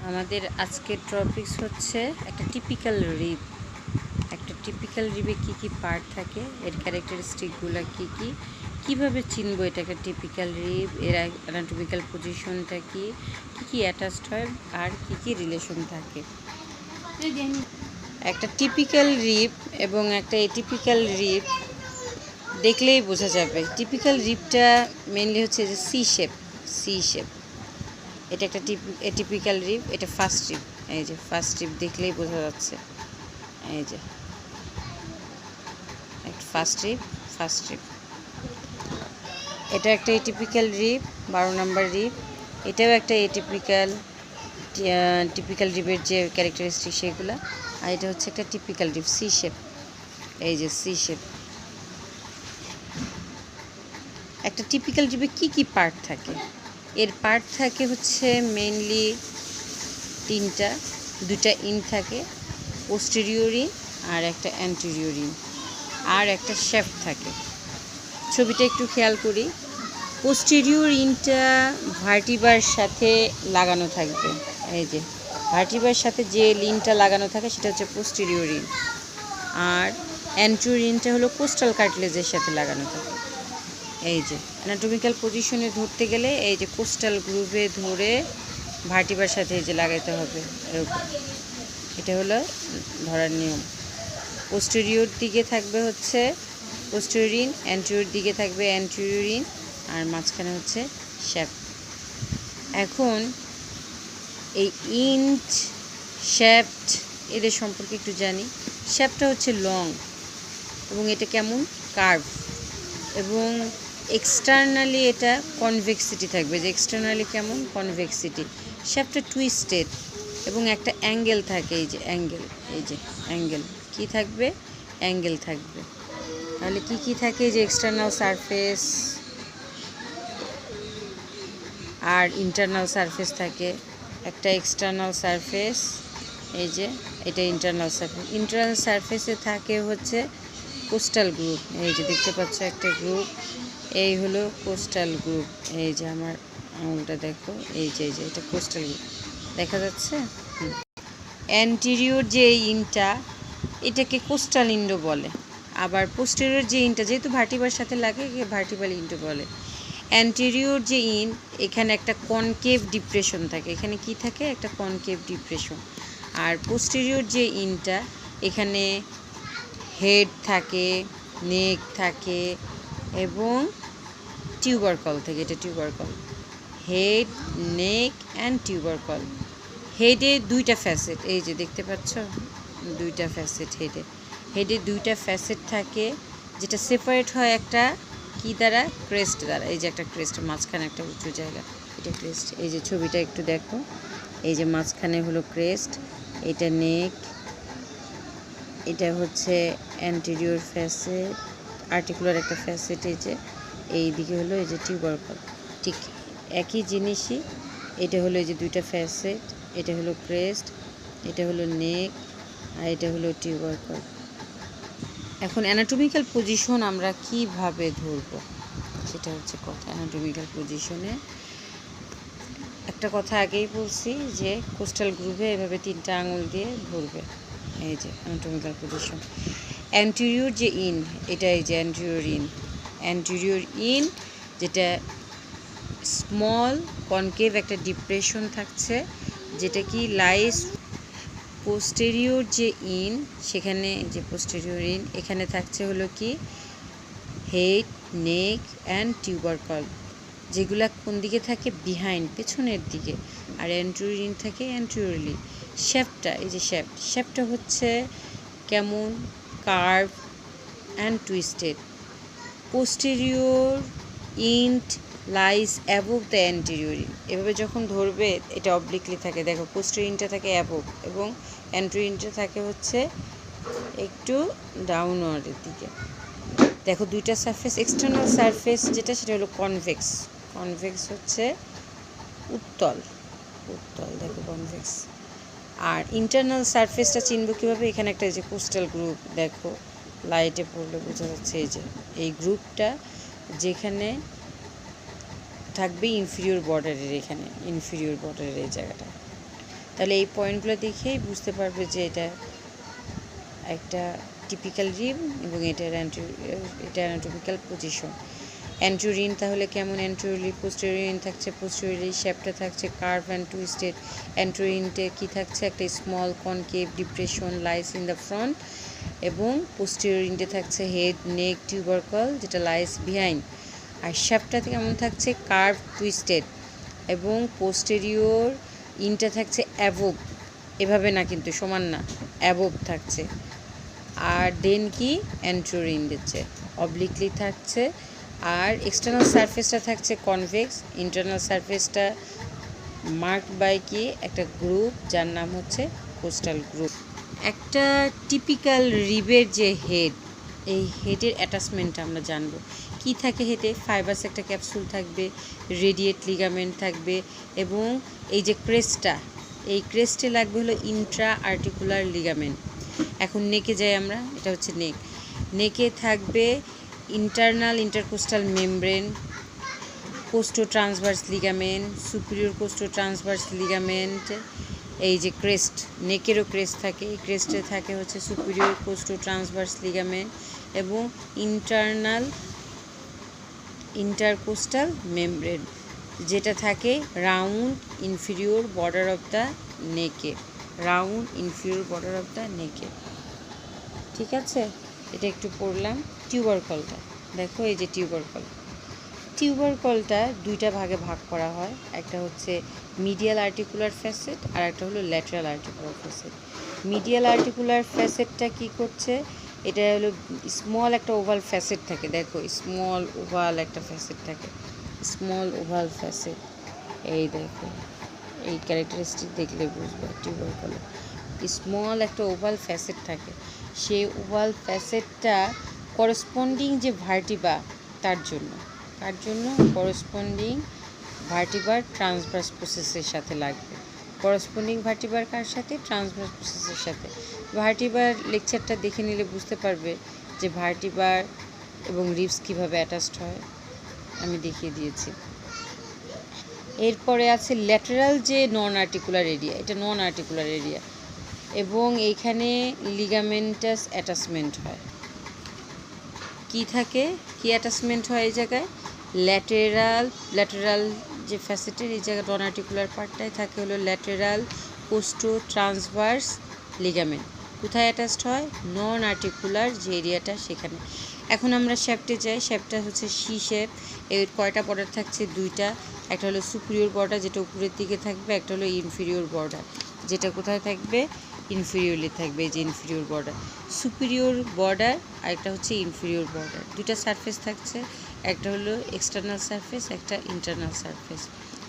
আমাদের আজকের টপিকস হচ্ছে একটা টিপিক্যাল রিব। একটা টিপিক্যাল রিবে কী কী পার্ট থাকে, এর ক্যারেক্টারিস্টিকগুলো কী কী, কীভাবে চিনব এটা একটা টিপিক্যাল রিব, এর অ্যানাটমিক্যাল পজিশনটা কী কী অ্যাটাচড হয়, আর কী কী রিলেশন থাকে। একটা টিপিক্যাল রিব এবং একটা এটিপিক্যাল রিব দেখলেই বোঝা যাবে। টিপিক্যাল রিবটা মেনলি হচ্ছে যে সি শেপ। এটা একটা এটিপিক্যাল রিব, এটা ফার্স্ট রিব। এই যে ফার্স্ট রিব দেখলেই বোঝা যাচ্ছে, এই যে একটা ফার্স্ট রিব। এটা একটা এটিপিক্যাল রিব, 12 নম্বর রিব। এটাও একটা টিপিক্যাল রিবের যে ক্যারেক্টারিস্টিক সেগুলো। আর এটা হচ্ছে একটা টিপিক্যাল রিব, সি শেপ। এই যে সি শেপ। একটা টিপিক্যাল রিবে কী কী পার্ট থাকে, এর পার্ট থাকে হচ্ছে মেইনলি তিনটা। দুটা ইন থাকে, পোস্টেরিয়র ইন আর একটা অ্যান্টেরিয়র ইন, আর একটা শেফট থাকে। ছবিটা একটু খেয়াল করি। পোস্টেরিয়র ইনটা ভার্টিবার সাথে লাগানো থাকবে। এই যে ভার্টিবার সাথে যে লিনটা লাগানো থাকে সেটা হচ্ছে পোস্টেরিয়র ইন। আর অ্যান্টেরিয়র ইনটা হলো কোস্টাল কার্টিলেজের সাথে লাগানো থাকে। এই যে অ্যানাটমিক্যাল পজিশনে ধরতে গেলে এই যে কোস্টাল গ্রুপে ধরে ভার্টিবার সাথে এই যে লাগাইতে হবে এরকম। এটা হলো ধরার নিয়ম। পোস্টেরিয়র দিকে থাকবে হচ্ছে পোস্টেরিয়র ইন, অ্যান্টেরিয়র দিকে থাকবে অ্যান্টেরিয়র ইন, আর মাঝখানে হচ্ছে শ্যাফট। এখন এই ইন্ট, শ্যাফট এদের সম্পর্কে একটু জানি। শ্যাফটটা হচ্ছে লং এবং এটা কেমন কার্ভ, এবং এক্সটার্নালি এটা কনভেক্সিটি থাকবে। যে এক্সটার্নালি কেমন কনভেক্সিটি। শ্যাফটটা টুইস্টেড এবং একটা অ্যাঙ্গেল থাকে। এই যে অ্যাঙ্গেল কী থাকবে, অ্যাঙ্গেল থাকবে। তাহলে কি কি থাকে, যে এক্সটার্নাল সারফেস আর ইন্টারনাল সারফেস থাকে। একটা এক্সটার্নাল সারফেস, এই যে এটা ইন্টারনাল সারফেস। ইন্টারনাল সারফেসে থাকে হচ্ছে কোস্টাল গ্রুপ। এই যে দেখতে পাচ্ছ একটা গ্রুপ, এই হলো কোস্টাল গ্রুপ। এই যে আমার আঙুলটা দেখো, এই যে এটা কোস্টাল গ্রুপ দেখা যাচ্ছে। অ্যান্টেরিয়র যে ইনটা এটাকে কোস্টাল ইন্ডো বলে। আবার পোস্টেরিয়র যে ইনটা যেহেতু ভার্টিবার সাথে লাগে, ভার্টিবাল ইন্ডো বলে। অ্যান্টেরিয়র যে ইন, এখানে একটা কনকেভ ডিপ্রেশন থাকে। এখানে কি থাকে, একটা কনকেভ ডিপ্রেশন। আর পোস্টেরিয়র যে ইনটা, এখানে হেড থাকে, নেক থাকে এবং টিউবারকল থাকে। এটা tubercle. Head, neck and tubercle. হেডে দুইটা ফ্যাসেট, এই যে দেখতে পাচ্ছ দুইটা ফ্যাসেট। হেডে দুইটা ফ্যাসেট থাকে, যেটা সেপারেট হয় একটা কি দ্বারা, ক্রেস্ট দ্বারা। এই যে একটা ক্রেস্ট, মাঝখানে একটা উঁচু জায়গা, এটা ক্রেস্ট। এই যে ছবিটা একটু দেখো, এই যে মাঝখানে হলো ক্রেস্ট, এটা নেক, এটা হচ্ছে অ্যান্টেরিয়র ফ্যাসেট, আর্টিকুলার একটা ফ্যাসেট। এই যে এই দিকে হলো এই যে টিউবারকল। ঠিক একই জিনিসই। এটা হলো এই যে দুইটা ফ্যাসেট, এটা হলো ক্রেস্ট, এটা হলো নেক, আর এটা হলো টিউবারকল। এখন অ্যানাটমিক্যাল পজিশন আমরা কিভাবে ধরব, সেটা হচ্ছে কথা। অ্যানাটমিক্যাল পজিশনে একটা কথা আগেই বলছি যে কোস্টাল গ্রুপে এভাবে তিনটা আঙুল দিয়ে ধরবে। এই যে অ্যানাটমিক্যাল পজিশন। অ্যান্টেরিয়র যে ইন, এটা এই যে অ্যান্টেরিয়র ইন যেটা স্মল কনকেভ একটা ডিপ্রেশন থাকছে, যেটা কি লাইস। পোস্টেরিয়র যে ইন, সেখানে যে পোস্টেরিয়র ইন, এখানে থাকছে হলো কি হেড, নেক অ্যান্ড টিউবারকল, যেগুলা কোন দিকে থাকে, বিহাইন্ড, পেছনের দিকে। আর অ্যান্টেরিয়র ইন থাকে অ্যান্টেরিয়রলি। শ্যাফটটা, এই যে শ্যাফটটা হচ্ছে কেমন curve and twisted. Posterior end lies above the anterior end. এভাবে যখন ধরবে এটা অবলিকলি থাকে। দেখো পোস্টেরিয়র ইনটা থাকে অ্যাবোভ এবং অ্যান্টেরিয়র ইনটা থাকে হচ্ছে একটু ডাউনওয়ার্ডের দিকে। দেখো দুইটা সারফেস, এক্সটার্নাল সারফেস যেটা, সেটা হলো কনভেক্স হচ্ছে উত্তল। দেখো কনভেক্স। আর ইন্টারনাল সারফেসটা চিনব কীভাবে, এখানে একটা এই যে কোস্টাল গ্রুপ দেখো, লাইটে পড়লে বোঝা যাচ্ছে। এই যে এই গ্রুপটা যেখানে থাকবে ইনফিরিয়র বর্ডারের, এখানে ইনফিরিয়র বর্ডারের এই জায়গাটা। তাহলে এই পয়েন্টগুলো দেখেই বুঝতে পারবে যে এটা একটা টিপিক্যাল রিব এবং এটা অ্যানাটমিক্যাল পজিশন। অ্যান্টেরিয়র তাহলে কেমন অ্যান্টেরিয়রলি, পোস্টেরিয়র থাকছে পোস্টেরিয়রলি, শেপটা থাকছে কার্ভ অ্যান্ড টুইস্টেড। অ্যান্টেরিয়রে কি থাকছে, একটা small concave depression lies in the front, এবং পোস্টেরিয়রে থাকছে হেড, নেক, টিউবারকল যেটা লাইস বিহাইন্ড। আর শেপটাতে কেমন থাকছে, কার্ভ টুইস্টেড, এবং পোস্টেরিয়র ইনটা থাকছে অ্যাবোভ, এভাবে না কিন্তু সমান না, অ্যাবোভ থাকছে। আর দেন কি অ্যান্টেরিয়র ইন্ডেছে অবলিকলি থাকছে। আর এক্সটার্নাল সারফেসটা থাকছে কনভেক্স, ইন্টারনাল সারফেসটা মার্কড বাই কি একটা গ্রুপ যার নাম হচ্ছে কোস্টাল গ্রুপ। একটা টিপিক্যাল রিবের যে হেড, এই হেডের অ্যাটাচমেন্টটা আমরা জানবো। কি থাকে হেডে, ফাইবার্স একটা ক্যাপসুল থাকবে, রেডিয়েট লিগামেন্ট থাকবে, এবং এই যে ক্রেস্টটা, এই ক্রেস্টে লাগবে হলো ইন্ট্রা আর্টিকুলার লিগামেন্ট। এখন নেকে যাই আমরা, এটা হচ্ছে নেক। নেকে থাকবে internal intercostal membrane, costotransverse ligament, superior costotransverse ligament. এই যে ক্রেস্ট, নেকেরও ক্রেস্ট থাকে, এই ক্রেস্টে থাকে হচ্ছে সুপিরিয়র কোস্টো ট্রান্সভার্স লিগামেন্ট এবং ইন্টারনাল ইন্টারকোস্টাল মেমব্রেন, যেটা থাকে round inferior border of the নেকে, round inferior border of the নেকে। ঠিক আছে, এটা একটু পড়লাম। টিউবারকলটা দেখো, এই যে টিউবারকলটা দুইটা ভাগে ভাগ করা হয়, একটা হচ্ছে মিডিয়াল আর্টিকুলার ফ্যাসেট আর একটা হলো lateral articular facet. Medial articular ফ্যাসেটটা কি করছে, এটা হলো স্মল একটা ওভাল ফ্যাসেট থাকে, দেখো স্মল ওভাল একটা ফ্যাসেট থাকে, স্মল ওভাল ফ্যাসেট। এই দেখো, এই ক্যারেক্টারিস্টিক দেখলে বুঝবে টিউবারকলে স্মল একটা ওভাল ফ্যাসেট থাকে। সেই ওভাল ফ্যাসেটটা করসপন্ডিং যে ভার্টিবা তার জন্য করসপন্ডিং ভার্টিবার ট্রান্সভার্স প্রসেসের সাথে লাগবে। করসপন্ডিং ভার্টিবার কার সাথে, ট্রান্সভার্স প্রসেসের সাথে। ভার্টিবার লেকচারটা দেখে নিলে বুঝতে পারবে যে ভার্টিবার এবং রিবস কীভাবে অ্যাটাচড হয়, আমি দেখিয়ে দিয়েছি। এরপরে আছে ল্যাটারাল যে নন আর্টিকুলার এরিয়া, এটা নন আর্টিকুলার এরিয়া, এবং এইখানে লিগামেন্টাস অ্যাটাচমেন্ট হয়। কি থাকে, কি অ্যাটাচমেন্ট হয় এই জায়গায়, ল্যাটেরাল যে ফ্যাসেটের এই জায়গায় নন আর্টিকুলার পার্টটায় থাকে হলো ল্যাটেরাল কোস্টো ট্রান্সভার্স লিগামেন্ট। কোথায় অ্যাটাচড হয়, নন আর্টিকুলার যে এরিয়াটা সেখানে। এখন আমরা শেপটে যাই, শেপটা হচ্ছে সি শেপ। এর কয়টা বর্ডার থাকছে, দুইটা, একটা হলো সুপিরিয়র বর্ডার যেটা উপরের দিকে থাকবে, একটা হলো ইনফিরিয়র বর্ডার যেটা কোথায় থাকবে, ইনফিরিয়রলি থাকবে। এই যে ইনফিরিয়র বর্ডার, সুপিরিয়র বর্ডার আর একটা হচ্ছে ইনফিরিয়র বর্ডার, দুইটা সারফেস থাকছে, একটা হলো এক্সটার্নাল সারফেস, একটা ইন্টারনাল সারফেস।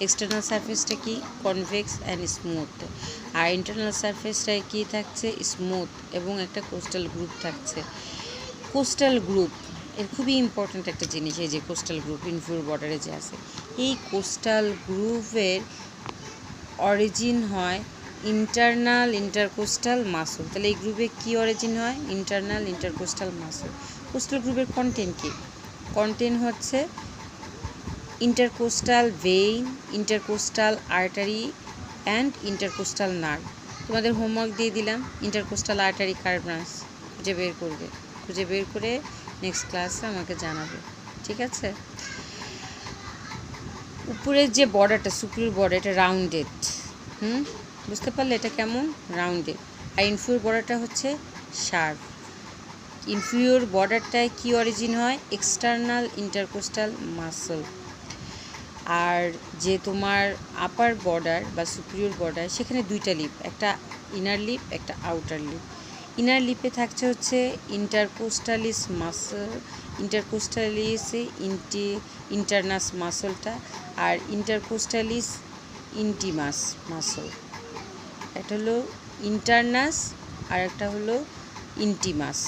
এক্সটার্নাল সারফেসটা কি, কনভেক্স অ্যান্ড স্মুথ, আর ইন্টারনাল সারফেসটায় কি থাকছে, স্মুথ, এবং একটা কোস্টাল গ্রুপ থাকছে। কোস্টাল গ্রুপ এর খুবই ইম্পর্ট্যান্ট একটা জিনিস, এই যে কোস্টাল গ্রুপ ইনফিরিয়র বর্ডারে যে আছে, এই কোস্টাল গ্রুপের অরিজিন হয় ইন্টারনাল ইন্টারকোস্টাল মাসল। তাহলে এই গ্রুপে কি অরিজিন হয়, ইন্টারনাল ইন্টারকোস্টাল মাসল। কোস্টাল গ্রুপের কন্টেন্ট কি, কন্টেন্ট হচ্ছে intercostal vein, intercostal artery and intercostal nerve. তোমাদের হোমওয়ার্ক দিয়ে দিলাম, ইন্টারকোস্টাল আর্টারি কার ব্রাঞ্চ খুঁজে বের করবে, খুঁজে বের করে নেক্সট ক্লাসে আমাকে জানাবে। ঠিক আছে, উপরের যে বর্ডারটা সুপিরিয়র বর্ডার, এটা রাউন্ডেড, বুঝতে পারলে এটা কেমন, রাউন্ডেড। আর ইনফিরিয়র বর্ডারটা হচ্ছে শার্প। ইনফিরিয়র বর্ডারটায় কি অরিজিন হয়, এক্সটার্নাল ইন্টারকোস্টাল মাসল। আর যে তোমার আপার বর্ডার বা সুপিরিয়র বর্ডার, সেখানে দুইটা লিপ, একটা ইনার লিপ একটা আউটার লিপ। ইনার লিপে থাকছে হচ্ছে ইন্টারকোস্টালিস মাসল, ইন্টারকোস্টালিস ইন্টারনাস মাসলটা, আর ইন্টারকোস্টালিস ইন্টিমাস মাসল। একটা হলো ইন্টারনাস আর একটা হলো ইন্টিমাস।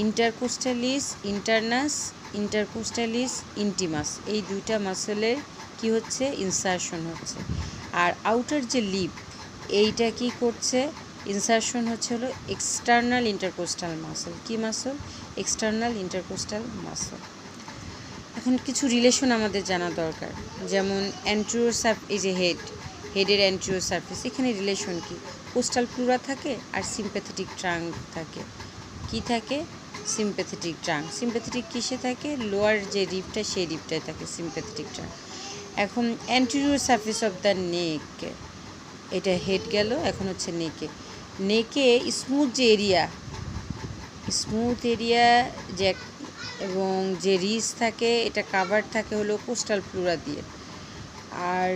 ইন্টারকোস্টালিস ইন্টারনাস, ইন্টারকোস্টালিস ইন্টিমাস, এই দুইটা মাসলের কি হচ্ছে, ইনসারশন হচ্ছে। আর আউটার যে লিপ, এইটা কি করছে, ইনসারশন হচ্ছে হলো এক্সটার্নাল ইন্টারকোস্টাল মাসল। কি মাসল, এক্সটার্নাল ইন্টারকোস্টাল মাসল। এখন কিছু রিলেশন আমাদের জানা দরকার, যেমন অ্যান্টেরিয়র এই যে হেডের অ্যান্টেরিয়র সারফেস, এখানে রিলেশন কি? কোস্টাল প্লুরা থাকে আর সিম্প্যাথেটিক ট্রাঙ্ক থাকে। কি থাকে? Sympathetic trunk. সিম্প্যাথেটিক কিসে থাকে? লোয়ার যে রিবটা সেই রিবটায় থাকে সিম্প্যাথেটিক ট্রাঙ্ক। এখন অ্যান্টেরিয়র সারফেস অফ দ্য নেক, এটা হেড গেল, এখন হচ্ছে নেকে। নেকে স্মুথ যে এরিয়া, স্মুথ এরিয়া যে এবং যে রিজ থাকে এটা কাভার থাকে হলো কোস্টাল প্লুরা দিয়ে। আর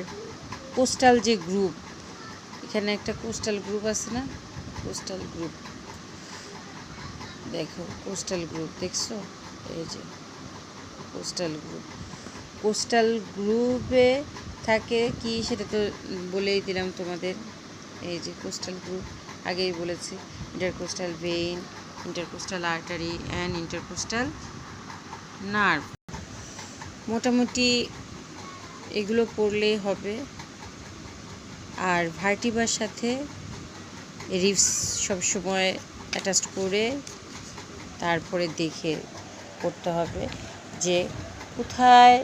কোস্টাল যে গ্রুপ, এখানে একটা কোস্টাল গ্রুপ আছে না, কোস্টাল গ্রুপ দেখো, কোস্টাল গ্রুপ দেখছো, এই যে কোস্টাল গ্রুপ। কোস্টাল গ্রুপে থাকে কি সেটা তো বলেই দিলাম তোমাদের, এই যে কোস্টাল গ্রুপ আগেই বলেছি, intercostal vein, intercostal artery and intercostal nerve. মোটামুটি এগুলো পড়লেই হবে। আর ভার্টিবার সাথে রিবস সবসময় অ্যাটাচড করে তারপরে দেখে করতে হবে যে কোথায়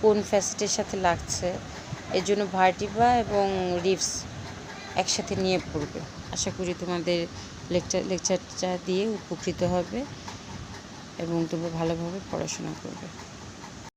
কোন ফ্যাসেটের সাথে লাগছে। এর জন্য ভার্টিবা এবং রিবস একসাথে নিয়ে পড়বে। আশা করি তোমাদের লেকচারটা দিয়ে উপকৃত হবে এবং তোমরা ভালোভাবে পড়াশোনা করবে।